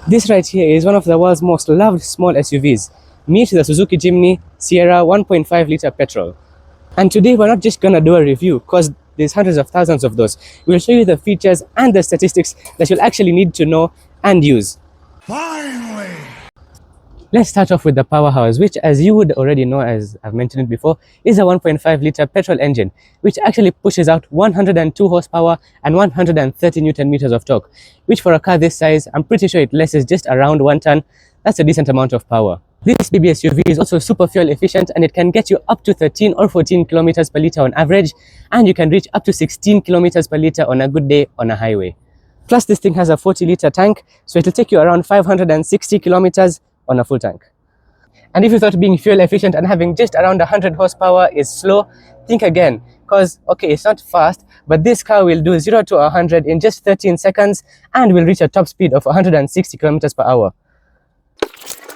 This right here is one of the world's most loved small SUVs. Meet the Suzuki Jimny Sierra 1.5 litre petrol. And today we're not just gonna do a review, because there's hundreds of thousands of those. We'll show you the features and the statistics that you'll actually need to know and use. Finally! Let's start off with the powerhouse, which, as you would already know, as I've mentioned it before, is a 1.5 litre petrol engine, which actually pushes out 102 horsepower and 130 Newton meters of torque, which for a car this size, I'm pretty sure it lesses just around 1 ton. That's a decent amount of power. This BB SUV is also super fuel efficient, and it can get you up to 13 or 14 kilometers per litre on average, and you can reach up to 16 kilometers per litre on a good day on a highway. Plus, this thing has a 40-litre tank, so it'll take you around 560 kilometers on a full tank. And if you thought being fuel efficient and having just around 100 horsepower is slow, think again, because okay, it's not fast, but this car will do 0 to 100 in just 13 seconds and will reach a top speed of 160 kilometers per hour.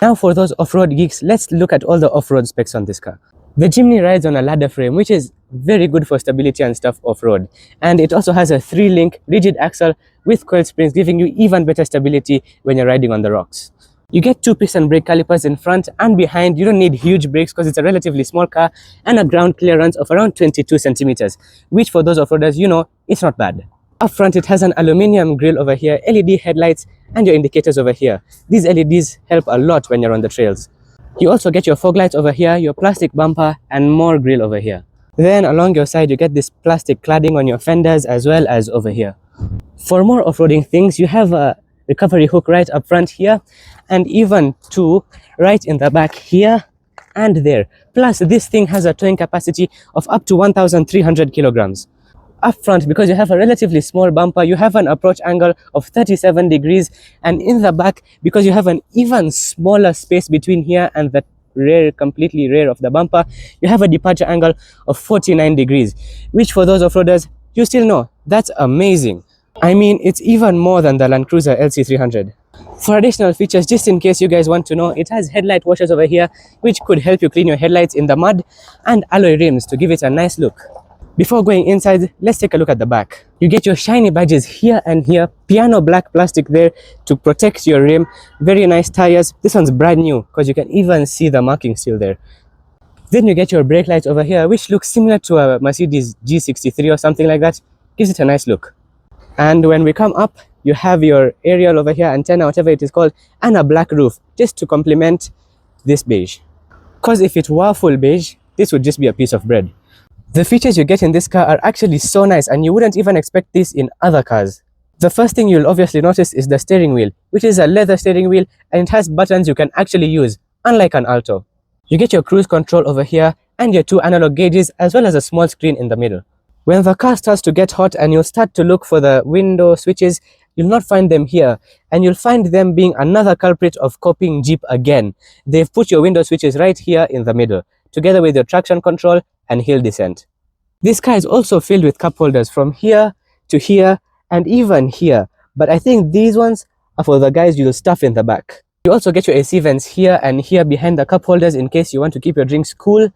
Now for those off-road geeks, let's look at all the off-road specs on this car. The Jimny rides on a ladder frame, which is very good for stability and stuff off-road. And it also has a 3-link rigid axle with coil springs, giving you even better stability when you're riding on the rocks. You get 2-piston brake calipers in front and behind. You don't need huge brakes because it's a relatively small car, and a ground clearance of around 22 centimeters, which for those off-roaders, you know, it's not bad. Up front, it has an aluminium grille over here, LED headlights, and your indicators over here. These LEDs help a lot when you're on the trails. You also get your fog lights over here, your plastic bumper, and more grille over here. Then along your side, you get this plastic cladding on your fenders as well as over here. For more off-roading things, you have a recovery hook right up front here, and even two right in the back here and there. Plus, this thing has a towing capacity of up to 1,300 kilograms. Up front, because you have a relatively small bumper, you have an approach angle of 37 degrees, and in the back, because you have an even smaller space between here and the completely rear of the bumper, you have a departure angle of 49 degrees, which for those off-roaders, you still know, that's amazing. I mean, it's even more than the Land Cruiser LC300. For additional features, just in case you guys want to know, it has headlight washers over here, which could help you clean your headlights in the mud, and alloy rims to give it a nice look. Before going inside, let's take a look at the back. You get your shiny badges here and here, piano black plastic there to protect your rim, very nice tires. This one's brand new because you can even see the marking still there. Then you get your brake lights over here, which looks similar to a Mercedes G63 or something like that. Gives it a nice look. And when we come up, you have your aerial over here, antenna, whatever it is called, and a black roof, just to complement this beige. Because if it were full beige, this would just be a piece of bread. The features you get in this car are actually so nice, and you wouldn't even expect this in other cars. The first thing you'll obviously notice is the steering wheel, which is a leather steering wheel, and it has buttons you can actually use, unlike an Alto. You get your cruise control over here, and your 2 analog gauges, as well as a small screen in the middle. When the car starts to get hot and you'll start to look for the window switches, you'll not find them here, and you'll find them being another culprit of copying Jeep again. They've put your window switches right here in the middle, together with your traction control and hill descent. This car is also filled with cup holders from here to here and even here, but I think these ones are for the guys you'll stuff in the back. You also get your AC vents here and here behind the cup holders in case you want to keep your drinks cool,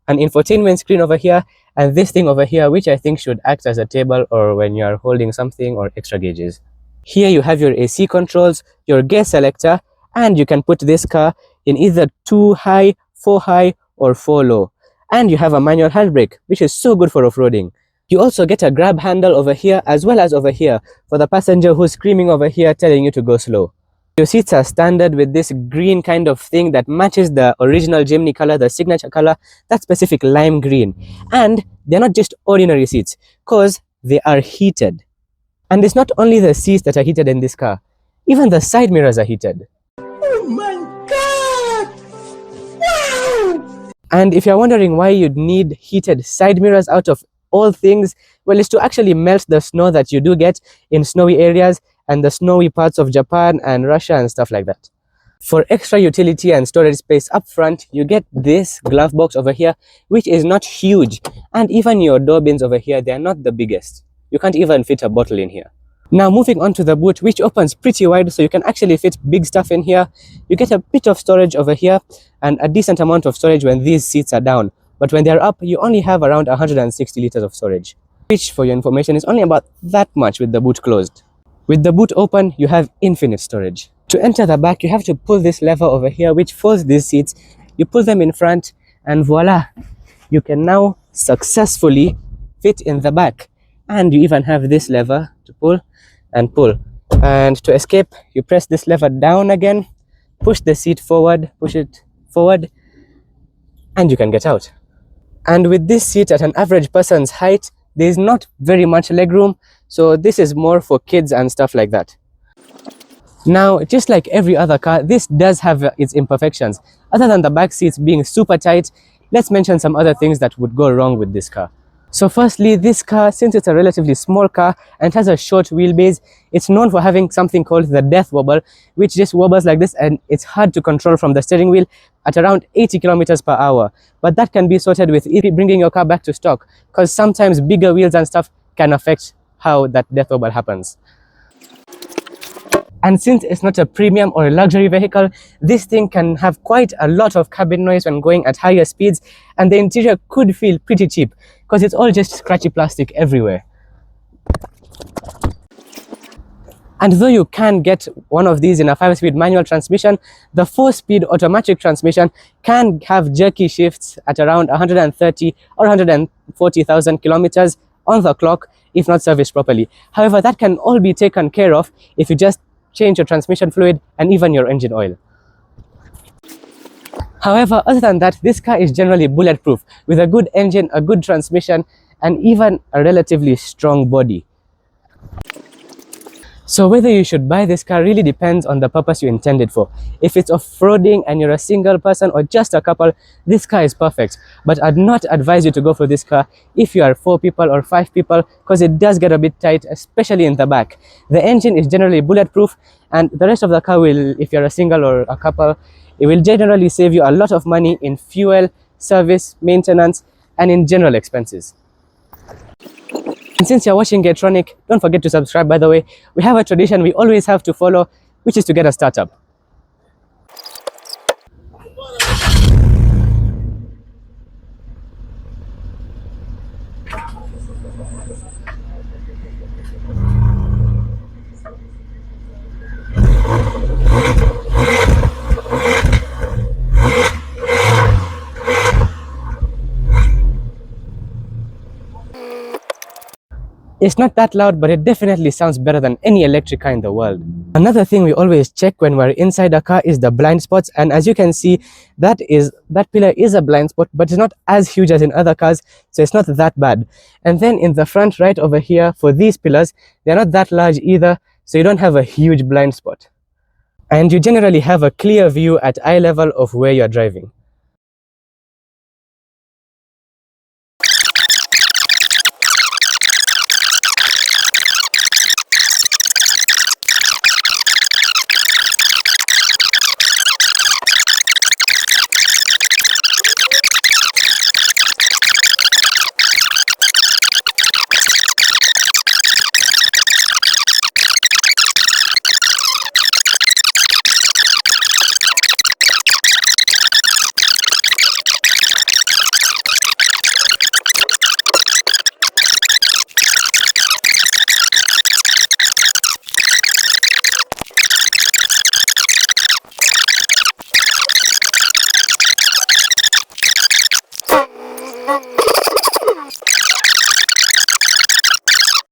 an infotainment screen over here, and this thing over here, which I think should act as a table or when you are holding something, or extra gauges. Here you have your AC controls, your gear selector, and you can put this car in either 2 high, 4 high, or 4 low. And you have a manual handbrake, which is so good for off-roading. You also get a grab handle over here as well as over here for the passenger who's screaming over here telling you to go slow. Your seats are standard with this green kind of thing that matches the original Jimny color, the signature color, that specific lime green. And they're not just ordinary seats, because they are heated. And it's not only the seats that are heated in this car, even the side mirrors are heated. Oh my God! Wow! And if you're wondering why you'd need heated side mirrors out of all things, well, it's to actually melt the snow that you do get in snowy areas and the snowy parts of Japan and Russia and stuff like that. For extra utility and storage space up front, you get this glove box over here, which is not huge. And even your door bins over here, they're not the biggest. You can't even fit a bottle in here. Now moving on to the boot, which opens pretty wide, so you can actually fit big stuff in here. You get a bit of storage over here and a decent amount of storage when these seats are down. But when they're up, you only have around 160 liters of storage, which for your information is only about that much with the boot closed. With the boot open, you have infinite storage. To enter the back, you have to pull this lever over here, which folds these seats. You pull them in front, and voila, you can now successfully fit in the back. And you even have this lever to pull and pull. And to escape, you press this lever down again, push the seat forward, push it forward, and you can get out. And with this seat at an average person's height, there is not very much legroom, so this is more for kids and stuff like that. Now, just like every other car, this does have its imperfections. Other than the back seats being super tight, let's mention some other things that would go wrong with this car. So firstly, this car, since it's a relatively small car and has a short wheelbase, it's known for having something called the death wobble, which just wobbles like this, and it's hard to control from the steering wheel at around 80 kilometers per hour. But that can be sorted with bringing your car back to stock, because sometimes bigger wheels and stuff can affect how that death wobble happens. And since it's not a premium or a luxury vehicle, this thing can have quite a lot of cabin noise when going at higher speeds, and the interior could feel pretty cheap because it's all just scratchy plastic everywhere. And though you can get one of these in a 5-speed manual transmission, the 4-speed automatic transmission can have jerky shifts at around 130 or 140,000 kilometers on the clock if not serviced properly. However, that can all be taken care of if you just change your transmission fluid and even your engine oil. However, other than that, this car is generally bulletproof with a good engine, a good transmission, and even a relatively strong body. So whether you should buy this car really depends on the purpose you intend it for. If it's off-roading and you're a single person or just a couple, this car is perfect. But I'd not advise you to go for this car if you are 4 people or 5 people, because it does get a bit tight, especially in the back. The engine is generally bulletproof, and the rest of the car will, if you're a single or a couple, it will generally save you a lot of money in fuel, service, maintenance, and in general expenses. And since you're watching Tronic, don't forget to subscribe, by the way. We have a tradition we always have to follow, which is to get a startup. It's not that loud, but it definitely sounds better than any electric car in the world. Another thing we always check when we're inside a car is the blind spots, and as you can see, that pillar is a blind spot, but it's not as huge as in other cars, so it's not that bad. And then in the front right over here, for these pillars, they're not that large either, so you don't have a huge blind spot. And you generally have a clear view at eye level of where you're driving.